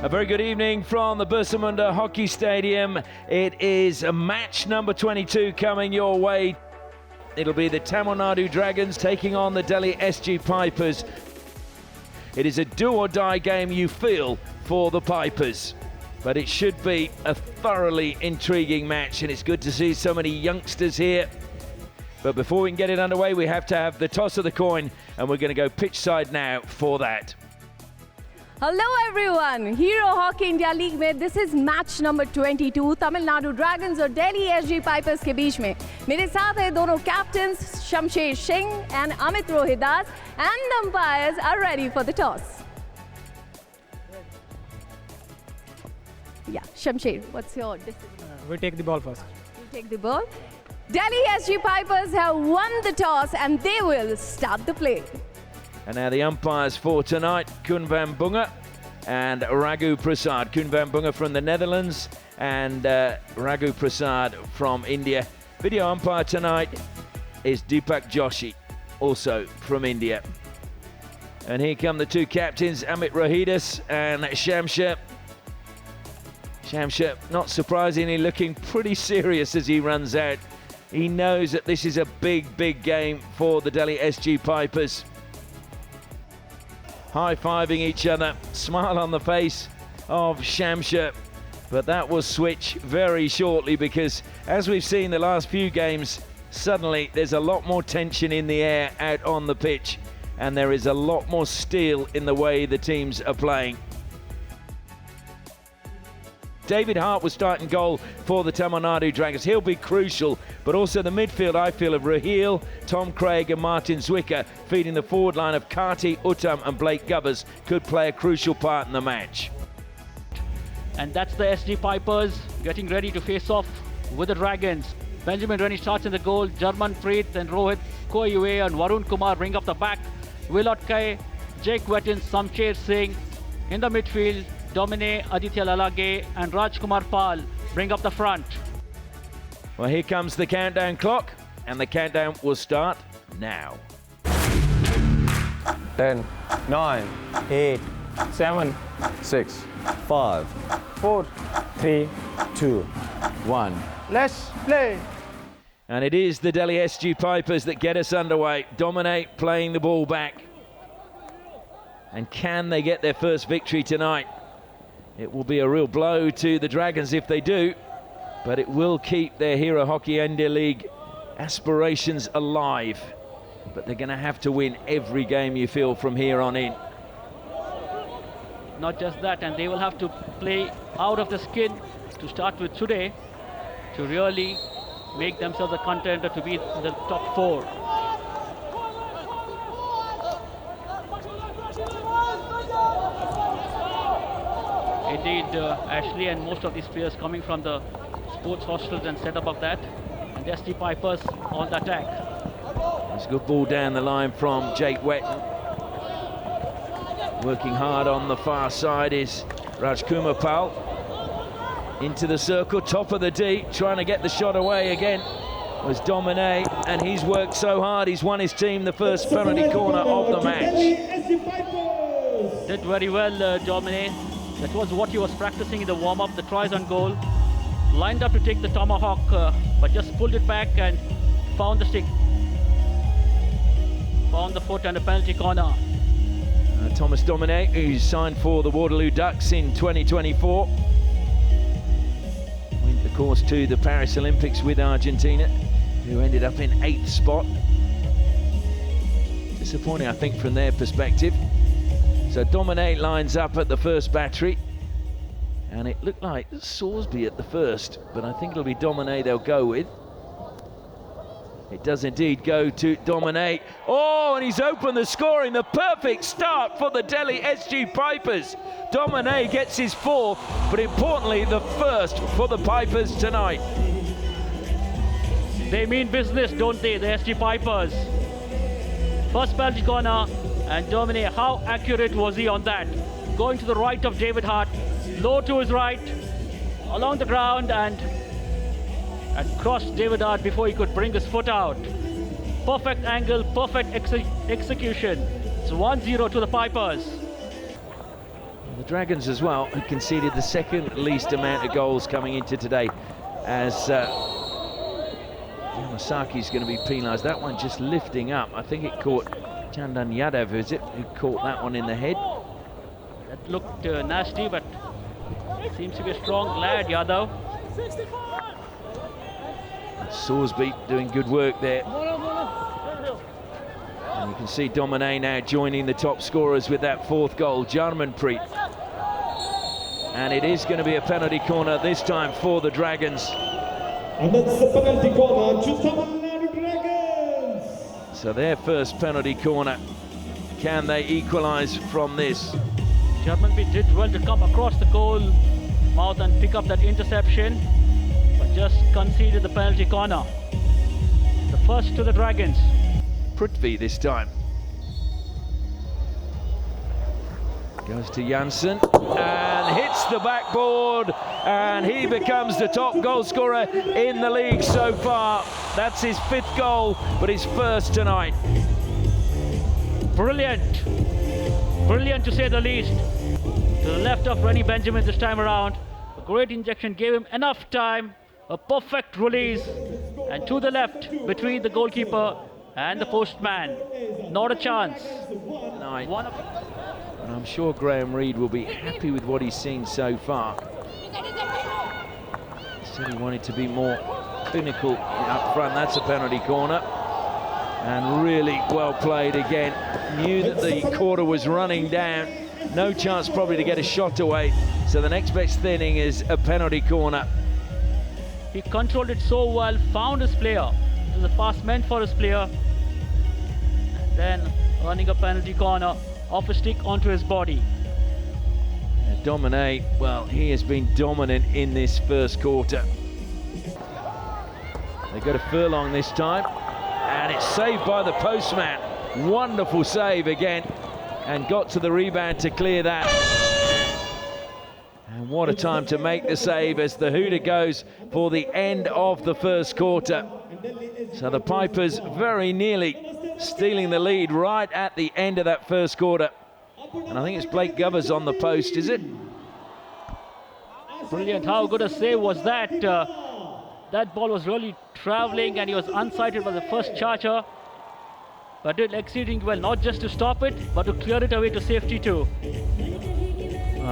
A very good evening from the Birsa Munda Hockey Stadium. It is match number 22 coming your way. It'll be the Tamil Nadu Dragons taking on the Delhi SG Pipers. It is a do-or-die game, you feel, for the Pipers. But it should be a thoroughly intriguing match, and it's good to see so many youngsters here. But before we can get it underway, we have to have the toss of the coin, and we're going to go pitch side now for that. Hello everyone, Hero Hockey India League में this is match number 22 Tamil Nadu dragons और Delhi SG pipers के बीच में मेरे साथ हैं दोनों captains Shamsher Singh and Amit Rohidas and the umpires are ready for the toss. Yeah, Shamsher, what's your decision? We take the ball first. You take the ball. Delhi SG Pipers have won the toss and they will start the play. And now the umpires for tonight, Kun van Bunga and Raghu Prasad. Kun van Bunga from the Netherlands and Raghu Prasad from India. Video umpire tonight is Deepak Joshi, also from India. And here come the two captains, Amit Rohidas and Shamsher. Shamsher, not surprisingly, looking pretty serious as he runs out. He knows that this is a big, big game for the Delhi SG Pipers. High-fiving each other, smile on the face of Shamsher, but that will switch very shortly because as we've seen the last few games, suddenly there's a lot more tension in the air out on the pitch and there is a lot more steel in the way the teams are playing. David Hart was starting goal for the Tamil Nadu Dragons. He'll be crucial, but also the midfield, I feel, of Raheel, Tom Craig and Martin Zwicker, feeding the forward line of Karti, Uttam and Blake Gubbers, could play a crucial part in the match. And that's the SG Pipers getting ready to face off with the Dragons. Benjamin Rennie starts in the goal. Jarman Preet and Rohit Koyue and Varun Kumar bring up the back. Willot Kai, Jake Wettin, Samcher Singh in the midfield. Domine, Aditya Lalage and Rajkumar Pal bring up the front. Well, here comes the countdown clock, and the countdown will start now. 10, 9, 8, 7, 6, 5, 4, 3, 2, 1. Let's play. And it is the Delhi SG Pipers that get us underway. Dominate playing the ball back. And can they get their first victory tonight? It will be a real blow to the Dragons if they do, but it will keep their Hero Hockey India League aspirations alive. But they're going to have to win every game, you feel, from here on in. Not just that, and they will have to play out of the skin to start with today to really make themselves a contender to be in the top 4. Indeed, Ashley and most of these players coming from the sports hostels and set up of that. And the SG Pipers on the attack. There's a good ball down the line from Jake Wetton. Working hard on the far side is Rajkumar Pal. Into the circle, top of the D, trying to get the shot away again was Domine, and he's worked so hard. He's won his team the first penalty corner of the match. Did very well, Domine. That was what he was practicing in the warm-up, the tries on goal. Lined up to take the tomahawk, but just pulled it back and found the stick. Found the foot and the penalty corner. Thomas Domine, who's signed for the Waterloo Ducks in 2024. Went, of course, to the Paris Olympics with Argentina, who ended up in 8th spot. Disappointing, I think, from their perspective. So Domine lines up at the first battery, and it looked like Salisbury at the first, but I think it'll be Domine they'll go with. It does indeed go to Domine. Oh, and he's opened the scoring, the perfect start for the Delhi SG Pipers. Domine gets his 4th, but importantly the first for the Pipers tonight. They mean business, don't they, the SG Pipers? First penalty corner. And Domine, how accurate was he on that? Going to the right of David Hart, low to his right, along the ground and crossed David Hart before he could bring his foot out. Perfect angle, perfect execution. It's 1-0 to the Pipers. The Dragons as well, who conceded the second least amount of goals coming into today, as Yamasaki's going to be penalised. That one just lifting up. I think it caught Chandan Yadav, is it, who caught that one in the head. That looked nasty, but seems to be a strong lad, Yadav. Sorsby doing good work there. And you can see Domine now joining the top scorers with that fourth goal, Jarmanpreet. And it is going to be a penalty corner this time for the Dragons. And that's the penalty corner to Tamil Nadu Dragons. So their first penalty corner. Can they equalise from this? Jarmanpreet did well to come across the goal mouth and pick up that interception, but just conceded the penalty corner. The first to the Dragons. Prithvi this time. Goes to Janssen and hits the backboard, and he becomes the top goal scorer in the league so far. That's his fifth goal, but his first tonight. Brilliant. Brilliant to say the least. To the left of Rennie Benjamin this time around. A great injection gave him enough time. A perfect release. And to the left between the goalkeeper and the postman. Not a chance. Tonight. And I'm sure Graham Reid will be happy with what he's seen so far. He said he wanted to be more clinical up front. That's a penalty corner. And really well played again. Knew that the quarter was running down. No chance probably to get a shot away. So the next best thing is a penalty corner. He controlled it so well, found his player. It was a pass meant for his player. And then running a penalty corner off a stick onto his body. Domine, well, he has been dominant in this first quarter. They go to Furlong this time, and it's saved by the postman. Wonderful save again, and got to the rebound to clear that. And what a time to make the save as the hooter goes for the end of the first quarter. So the Pipers very nearly stealing the lead right at the end of that first quarter. And I think it's Blake Govers on the post, is it? Brilliant. How good a save was that? That ball was really traveling and he was unsighted by the first charger. But did exceedingly well, not just to stop it, but to clear it away to safety too.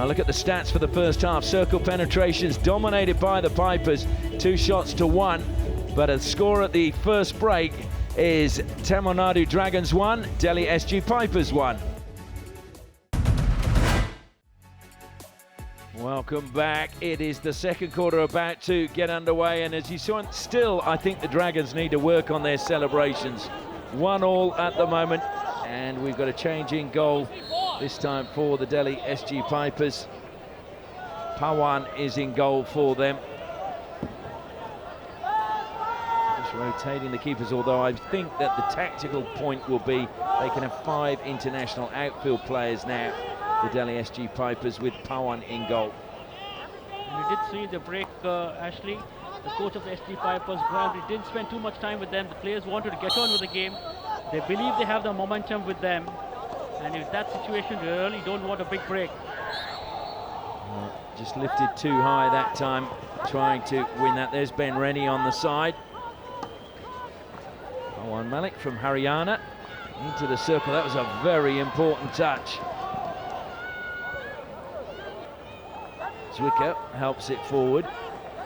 Look at the stats for the first half. Circle penetrations dominated by the Pipers, 2 shots to 1. But a score at the first break is Tamil Nadu Dragons 1, Delhi SG Pipers 1. Welcome back. It is the second quarter about to get underway, and as you saw, still I think the Dragons need to work on their celebrations. 1-1 at the moment, and we've got a change in goal this time for the Delhi SG Pipers. Pawan is in goal for them. Just rotating the keepers, although I think that the tactical point will be they can have 5 international outfield players now, the Delhi SG Pipers, with Pawan in goal. And we did see the break, Ashley. The coach of the SG Pipers, Graham, didn't spend too much time with them. The players wanted to get on with the game. They believe they have the momentum with them. And in that situation, they really don't want a big break. Just lifted too high that time, trying to win that. There's Ben Rennie on the side. Pawan Malik from Haryana into the circle. That was a very important touch. Zwicker helps it forward.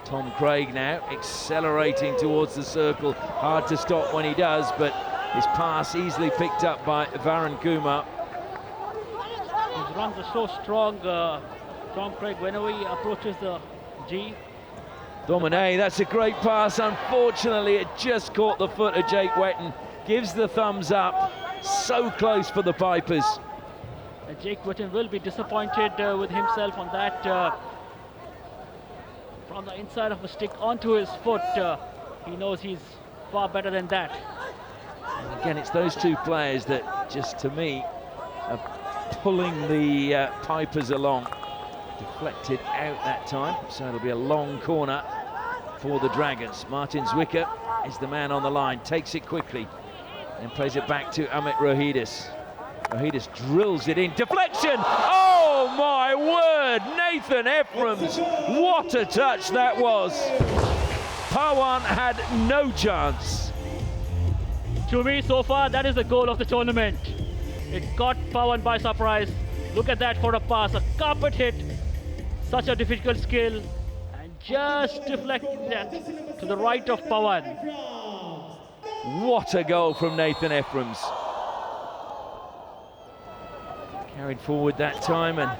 Tom Craig now accelerating towards the circle. Hard to stop when he does, but his pass easily picked up by Varun Kumar. His runs are so strong, Tom Craig, whenever he approaches the G. Domine, that's a great pass. Unfortunately, it just caught the foot of Jake Wetton. Gives the thumbs up. So close for the Pipers. Jake Wetton will be disappointed with himself on that. From the inside of the stick onto his foot, he knows he's far better than that. And again, it's those two players that just, to me, are pulling the Pipers along. Deflected out that time, so it'll be a long corner for the Dragons. Martin Zwicker is the man on the line, takes it quickly and plays it back to Amit Rohidis. Rohidis drills it in, deflection! Oh my word! Nathan Ephraim's. What a touch that was. Pawan had no chance. To me, so far, that is the goal of the tournament. It caught Pawan by surprise. Look at that for a pass, a carpet hit. Such a difficult skill. And just deflecting that to the right of Pawan. What a goal from Nathan Ephraim's. Carried forward that time and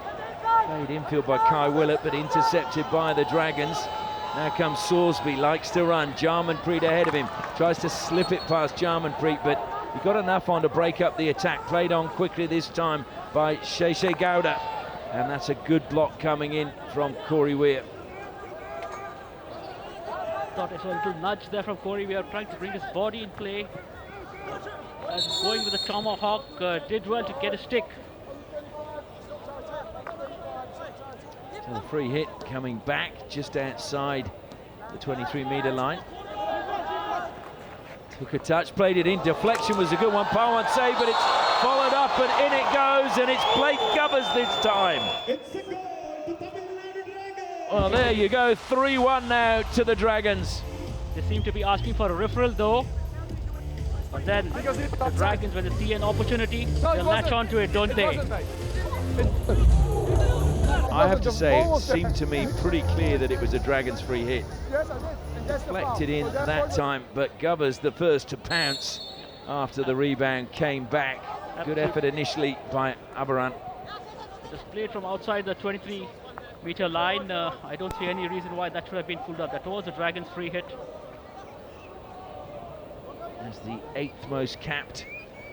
played infield by Kai Willett, but intercepted by the Dragons. Now comes Sorsby, likes to run. Jarmanpreet ahead of him, tries to slip it past Jarmanpreet, but he got enough on to break up the attack. Played on quickly this time by Sheshe Gowda, and that's a good block coming in from Corey Weir. Thought I saw a little nudge there from Corey. We are trying to bring his body in play. And going with the tomahawk, did well to get a stick. So the free hit coming back just outside the 23-metre line. Took a touch, played it in, deflection was a good one. Pawan save, but it's followed up and in it goes, and it's Blake Gubbers this time. Well, there you go, 3-1 now to the Dragons. They seem to be asking for a referral though. But then the Dragons, when they see an opportunity, they'll latch onto it, don't they? I have to say, it seemed to me pretty clear that it was a Dragons free hit. Deflected in that time, but Gubbers the first to pounce after the rebound came back. Good effort initially by Abaran. It was played from outside the 23-metre line. I don't see any reason why that should have been pulled up. That was a Dragons free hit. As the 8th most capped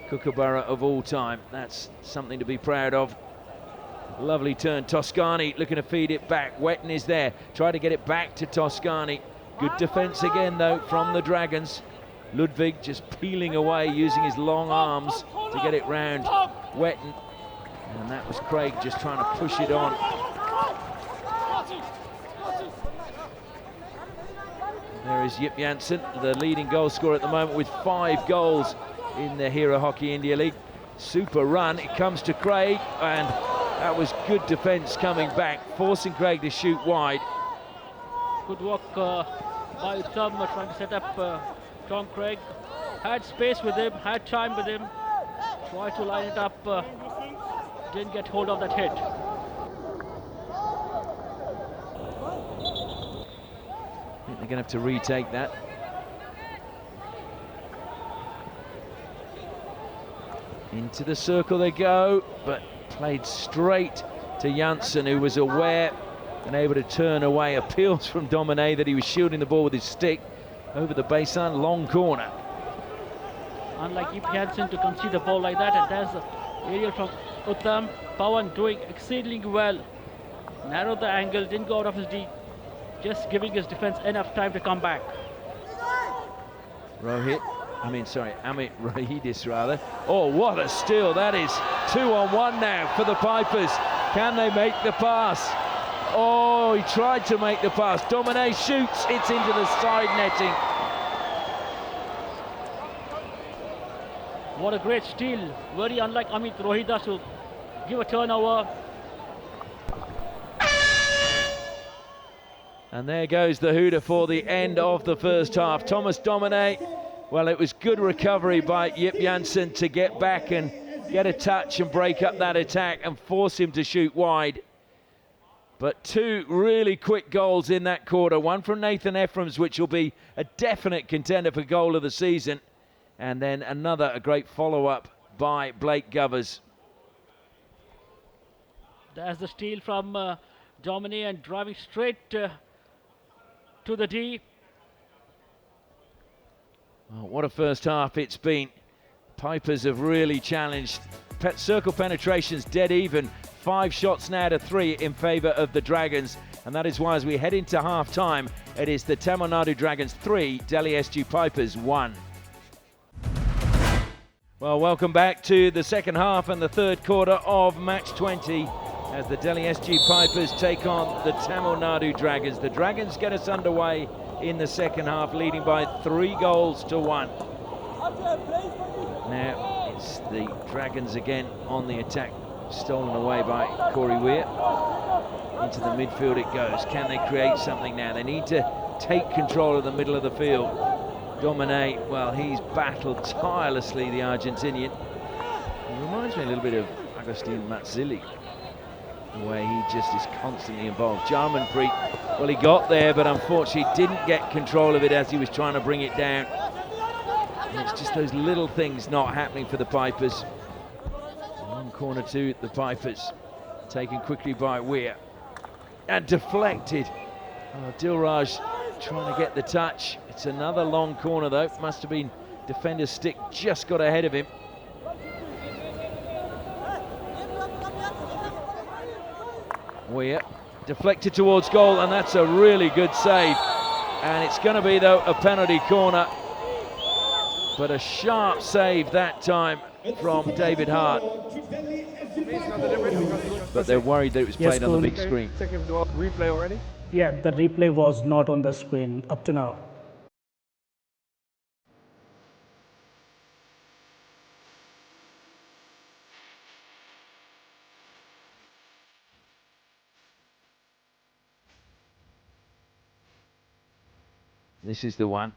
Kookaburra of all time. That's something to be proud of. Lovely turn, Toscani looking to feed it back. Wetton is there, try to get it back to Toscani. Good defence again though from the Dragons. Ludwig just peeling away using his long arms to get it round Wetton. And that was Craig just trying to push it on. There is Yip Janssen, the leading goal scorer at the moment with 5 goals in the Hero Hockey India League. Super run, it comes to Craig, and that was good defence coming back, forcing Craig to shoot wide. Good work by Uttam trying to set up Tom Craig. Had space with him, had time with him. Tried to line it up, didn't get hold of that hit. I think they're going to have to retake that. Into the circle they go, but played straight to Janssen, who was aware and able to turn away. Appeals from Domine that he was shielding the ball with his stick over the baseline, long corner. Unlike Yip Janssen to concede the ball like that, and there's the aerial from Uttam. Pawan doing exceedingly well. Narrowed the angle, didn't go out of his D, just giving his defense enough time to come back. Amit Rahidis rather. Oh, what a steal. That is 2-on-1 now for the Pipers. Can they make the pass? Oh, he tried to make the pass. Domine shoots, it's into the side netting. What a great steal. Very unlike Amit Rohidas to give a turnover. And there goes the hooter for the end of the first half. Thomas Domine, well, it was good recovery by Yip Janssen to get back and get a touch and break up that attack and force him to shoot wide. But 2 really quick goals in that quarter. One from Nathan Ephraim's, which will be a definite contender for goal of the season. And then another, a great follow-up by Blake Gubbers. There's the steal from Domine and driving straight to the D. Well, what a first half it's been. Pipers have really challenged. Circle penetrations dead even. 5 shots now to 3 in favour of the Dragons. And that is why as we head into half-time, it is the Tamil Nadu Dragons 3, Delhi SG Pipers 1. Well, welcome back to the second half and the third quarter of match 20 as the Delhi SG Pipers take on the Tamil Nadu Dragons. The Dragons get us underway in the second half, leading by 3 goals to 1. Now it's the Dragons again on the attack, stolen away by Corey Weir. Into the midfield it goes. Can they create something now? They need to take control of the middle of the field. Dominate, well, he's battled tirelessly, the Argentinian. He reminds me a little bit of Agustin Mazzilli, the way he just is constantly involved. Jarmanpreet, well, he got there, but unfortunately didn't get control of it as he was trying to bring it down. And it's just those little things not happening for the Pipers. One corner to the Pipers, taken quickly by Weir. And deflected. Oh, Dilraj trying to get the touch. It's another long corner though. Must have been defender's stick just got ahead of him. Weir deflected towards goal, and that's a really good save. And it's going to be though a penalty corner, but a sharp save that time from David Hart. But they're worried that it was played on the big screen. Replay already? Yeah, the replay was not on the screen up to now. This is the one.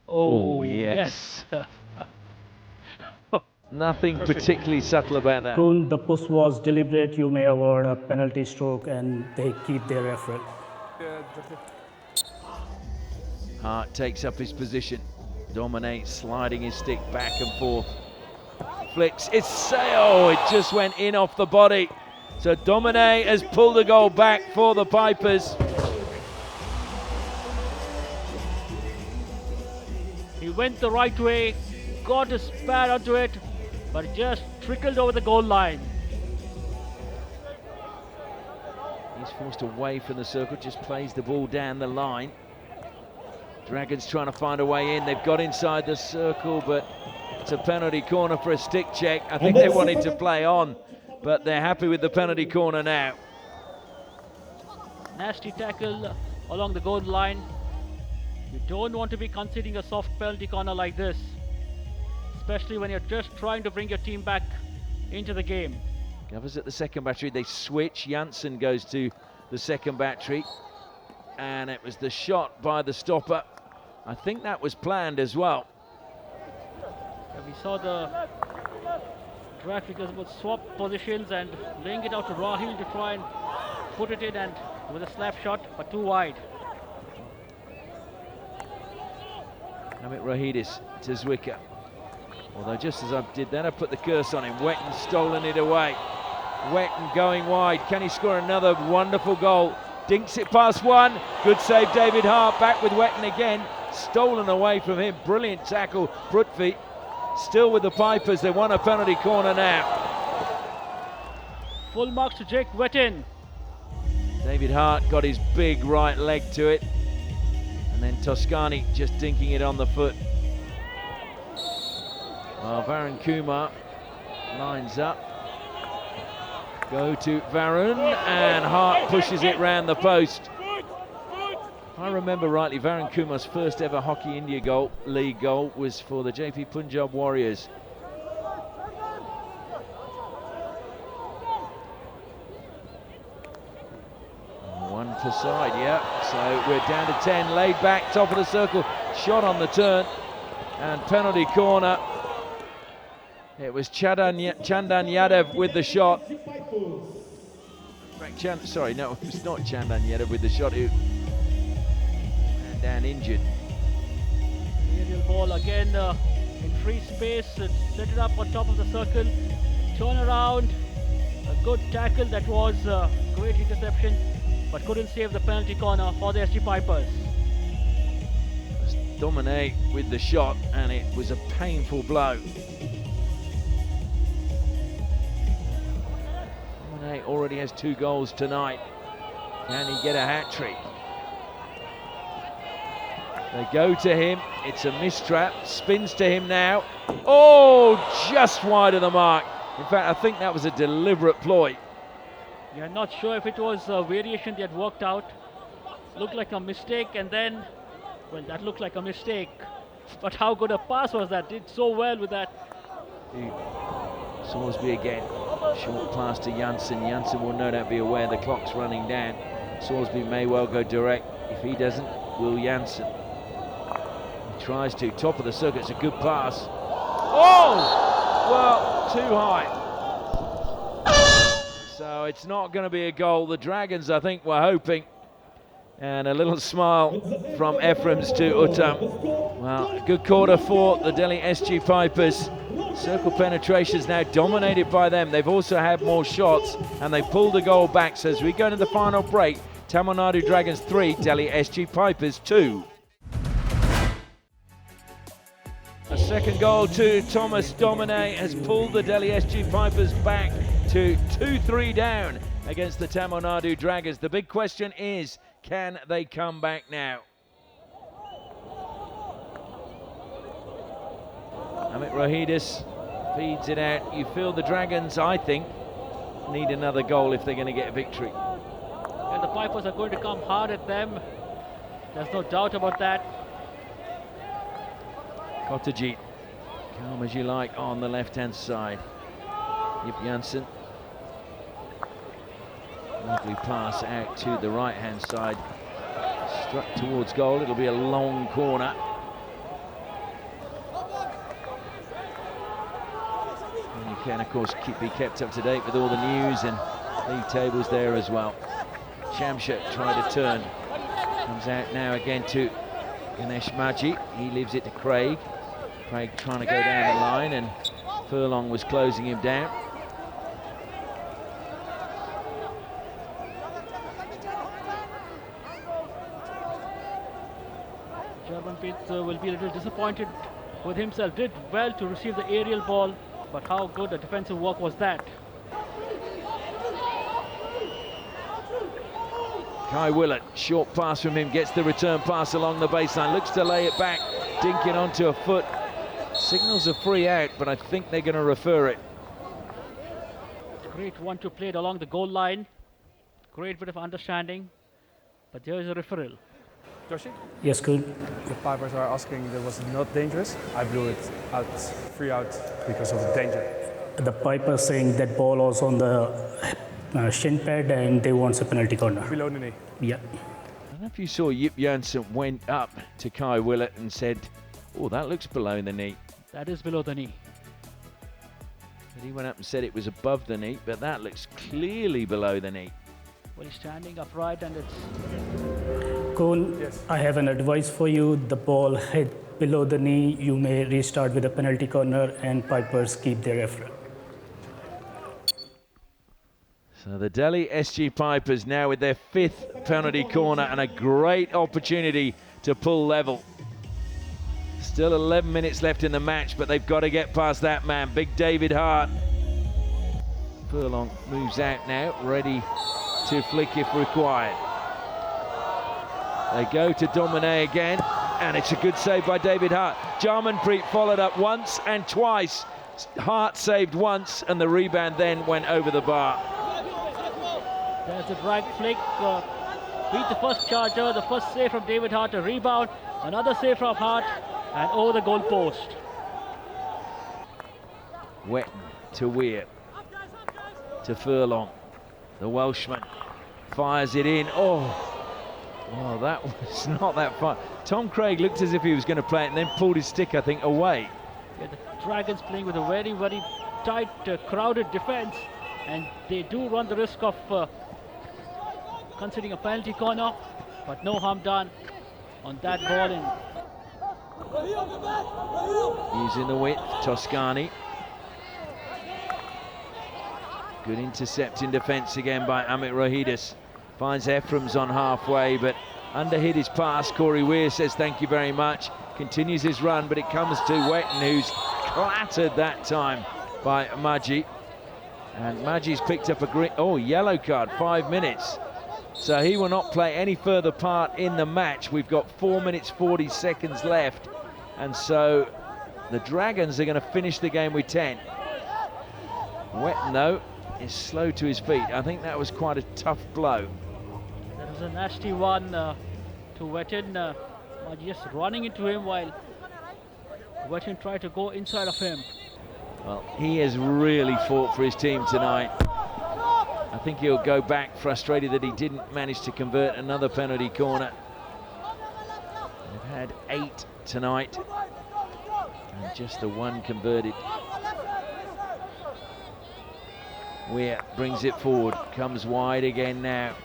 Oh, yes. yes. Nothing particularly subtle about that. Kun, the push was deliberate. You may award a penalty stroke and they keep their effort. Hart takes up his position, dominates, sliding his stick back and forth. Flicks, it just went in off the body. So Domine has pulled the goal back for the Pipers. He went the right way, got his pad onto it, but it just trickled over the goal line. He's forced away from the circle, just plays the ball down the line. Dragons trying to find a way in. They've got inside the circle, but it's a penalty corner for a stick check. I think they wanted to play on, but they're happy with the penalty corner now. Nasty tackle along the goal line. You don't want to be conceding a soft penalty corner like this, especially when you're just trying to bring your team back into the game. Covers at the second battery, they switch. Janssen goes to the second battery, and it was the shot by the stopper. I think that was planned as well. We saw the traffickers would swap positions and laying it out to Rahil to try and put it in, and with a slap shot, but too wide. Amit Rahidis to Zwicker. Although just as I did that, I put the curse on him. Wetton stolen it away. Wetton going wide. Can he score another wonderful goal? Dinks it past one. Good save, David Hart. Back with Wetton again. Stolen away from him. Brilliant tackle, Brutvi. Still with the Pipers. They want a penalty corner now. Full marks to Jake Wetton. David Hart got his big right leg to it. And then Toscani just dinking it on the foot. Well, Varun Kumar lines up. Go to Varun, and Hart pushes it round the post. If I remember rightly, Varun Kumar's first ever Hockey India League goal was for the JP Punjab Warriors. One per side, yeah. So we're down to 10, laid back, top of the circle, shot on the turn, and penalty corner. It was Chandan Yadav with the shot. Sorry, no, it was not Chandan Yadav with the shot. And down injured. Aerial ball again in free space, set it up on top of the circle, turn around, a good tackle. That was a great interception, but couldn't save the penalty corner for the SG Pipers. Domine with the shot, and it was a painful blow. Domine already has 2 goals tonight. Can he get a hat-trick? They go to him, it's a mistrap, spins to him now. Oh, just wide of the mark. In fact, I think that was a deliberate ploy. You're not sure if it was a variation they had worked out. Looked like a mistake, and then, well, that looked like a mistake. But how good a pass was that? Did so well with that. Salisbury again. Short pass to Janssen. Janssen will no doubt be aware the clock's running down. Salisbury may well go direct. If he doesn't, will Janssen. He tries to. Top of the circuit, it's a good pass. Oh! Well, too high. So it's not going to be a goal. The Dragons, I think, were hoping. And a little smile from Ephraim's to Uttam. Well, a good quarter for the Delhi SG Pipers. Circle penetration's now dominated by them. They've also had more shots and they pulled the goal back. So as we go into the final break, Tamil Nadu Dragons 3, Delhi SG Pipers 2. A second goal to Thomas Domine has pulled the Delhi SG Pipers back to 2-3 down against the Tamil Nadu Dragons. The big question is, can they come back now? Amit Rohidis feeds it out. You feel the Dragons, I think, need another goal if they're going to get a victory. And the Pipers are going to come hard at them. There's no doubt about that. Kotajit, calm as you like on the left-hand side. Yip Janssen. Lovely pass out to the right-hand side. Struck towards goal. It'll be a long corner. And you can, of course, be kept up to date with all the news and league tables there as well. Shamsha tried to turn. Comes out now again to Ganesh Maji. He leaves it to Craig. Craig trying to go down the line, and Furlong was closing him down. Jarmanpreet will be a little disappointed with himself. Did well to receive the aerial ball, but how good a defensive work was that? Kai Willett, short pass from him, gets the return pass along the baseline, looks to lay it back, dinking onto a foot. Signals a free out, but I think they're going to refer it. Great one to play it along the goal line. Great bit of understanding, but there is a referral. Joshi? Yes, good. The Pipers are asking that was not dangerous. I blew it out, free out, because of the danger. The Piper saying that ball was on the shin pad and they want a penalty corner. Below the knee. Yeah. I don't know if you saw Yip Janssen went up to Kai Willett and said, oh, that looks below the knee. That is below the knee. But he went up and said it was above the knee, but that looks clearly below the knee. Well, he's standing upright and it's... Cole, Yes. I have an advice for you. The ball hit below the knee. You may restart with a penalty corner and Pipers keep their effort. So the Delhi SG Pipers now with their 5th penalty corner and a great opportunity to pull level. Still 11 minutes left in the match, but they've got to get past that man, big David Hart. Furlong moves out now, ready to flick if required. They go to Domine again, and it's a good save by David Hart. Jarmanpreet followed up once and twice. Hart saved once, and the rebound then went over the bar. There's a drag flick. Beat the first charger, the first save from David Hart, a rebound, another save from Hart, and over the goal post. Wetton to Weir, to Furlong. The Welshman fires it in. Oh, that was not that far. Tom Craig looked as if he was going to play it and then pulled his stick, I think, away. Yeah, the Dragons playing with a very, very tight, crowded defense, and they do run the risk of conceding a penalty corner, but no harm done on that ball in. Using the width, Toscani. Good intercept in defence again by Amit Rohidis. Finds Ephraim's on halfway, but underhit his pass. Corey Weir says thank you very much. Continues his run, but it comes to Wetton, who's clattered that time by Maji. And Maji's picked up a yellow card, 5 minutes. So he will not play any further part in the match. We've got 4 minutes 40 seconds left, and so the Dragons are going to finish the game with 10. Wetton, though, is slow to his feet. I think that was quite a tough blow. That was a nasty one to Wetton. Just running into him while Wetton tried to go inside of him. Well, he has really fought for his team tonight. I think he'll go back frustrated that he didn't manage to convert another penalty corner. They've had 8 tonight, and just the one converted. Weir brings it forward, comes wide again now.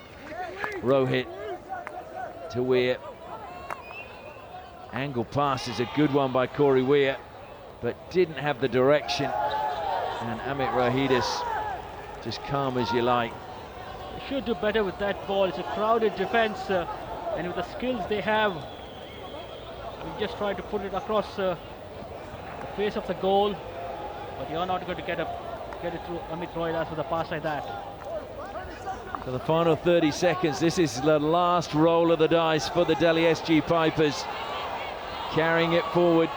Rohit to Weir. Angle pass is a good one by Corey Weir, but didn't have the direction. And Amit Rohidis, just calm as you like. They should do better with that ball. It's a crowded defense, and with the skills they have, we just try to put it across the face of the goal, but you're not going to get it through Amit Rohidis with a pass like that. For the final 30 seconds, this is the last roll of the dice for the Delhi SG Pipers. Carrying it forward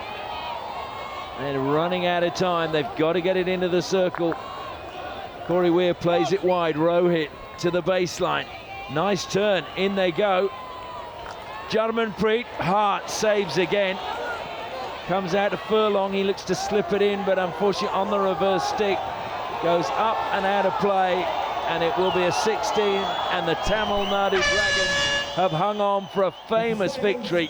and running out of time. They've got to get it into the circle. Corey Weir plays it wide. Rohit to the baseline. Nice turn. In they go. Jarmanpreet, Hart saves again. Comes out to Furlong. He looks to slip it in, but unfortunately on the reverse stick. Goes up and out of play, and it will be a 16, and the Tamil Nadu Dragons have hung on for a famous victory.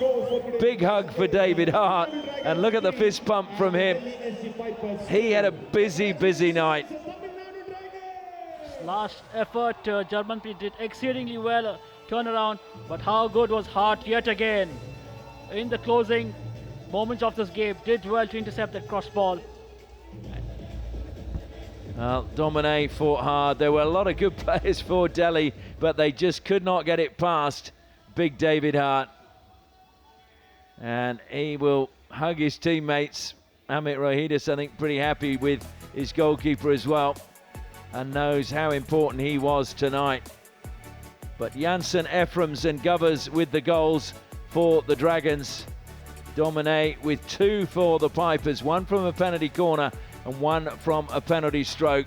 Big hug for David Hart, and look at the fist pump from him. He had a busy night. Last effort, Jarmanpreet did exceedingly well, turnaround, but how good was Hart yet again? In the closing moments of this game, did well to intercept that cross ball. Well, Domine fought hard. There were a lot of good players for Delhi, but they just could not get it past big David Hart. And he will hug his teammates. Amit Rohidis, I think, pretty happy with his goalkeeper as well, and knows how important he was tonight. But Janssen, Ephraim's and Govers with the goals for the Dragons. Domine with 2 for the Pipers, 1 from a penalty corner and 1 from a penalty stroke.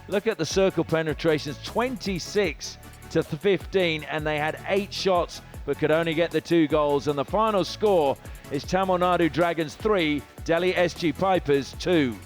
Look at the circle penetrations, 26 to 15, and they had 8 shots but could only get the 2 goals. And the final score is Tamil Nadu Dragons 3, Delhi SG Pipers 2.